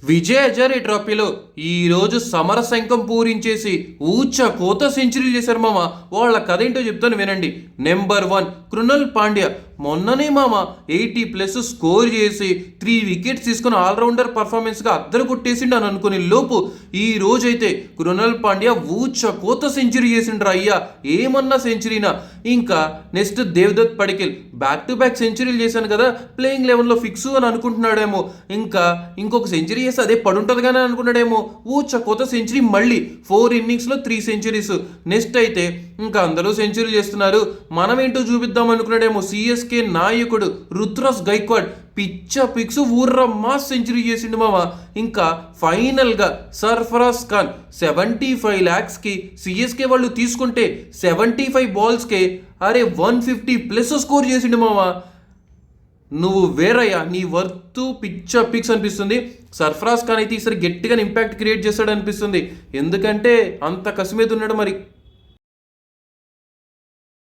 విజయ్ హజారే ట్రోఫీలో ఈరోజు సమరశంఖం పూరించేసి కోత సెంచరీలు చేశారు మామ. వాళ్ళ కథ ఏంటో చెప్తాను వినండి. నెంబర్ 1 కృణల్ పాండ్యా. మొన్ననే మామ 80+ స్కోర్ చేసి 3 వికెట్స్ తీసుకుని ఆల్రౌండర్ పర్ఫార్మెన్స్గా అద్దరు కొట్టేసిండు అని అనుకునే లోపు ఈ రోజైతే కృణల్ పాండ్యా కోత సెంచరీ చేసిండ్రు అయ్యా. ఏమన్నా సెంచరీనా. ఇంకా next Devdutt Padikkal back to back సెంచరీలు చేశాను కదా, ప్లేయింగ్ లెవెన్లో ఫిక్స్ అని అనుకుంటున్నాడేమో. ఇంకా ఇంకొక సెంచరీ చేస్తే అదే పడుంటుంది కానీ అనుకున్నాడేమో. కొత్త సెంచరీ మళ్ళీ 4 innings 3 సెంచరీస్. నెక్స్ట్ అయితే ఇంకా అందరూ సెంచరీలు చేస్తున్నారు, మనం ఏంటో చూపిద్దాం అనుకున్నాడేమో. సిఎస్కే నాయకుడు రుతురాజ్ గైక్వాడ్ పిక్స్ ఊర్ర మాస్ సెంచరీ చేసిండు మామ. ఇంకా ఫైనల్గా సర్ఫరాజ్ ఖాన్ 75 lakhsకి సిఎస్కే వాళ్ళు తీసుకుంటే 75 balls-కే 150+ స్కోర్ చేసిండు మామ. నువ్వు వేరయ్యా, నీ వర్త్ పిక్స్ అనిపిస్తుంది. సర్ఫరాజ్ ఖాన్ అయితే ఈసారి గట్టిగా ఇంపాక్ట్ క్రియేట్ చేస్తాడు అనిపిస్తుంది, ఎందుకంటే అంత కసి మీద ఉన్నాడు మరి.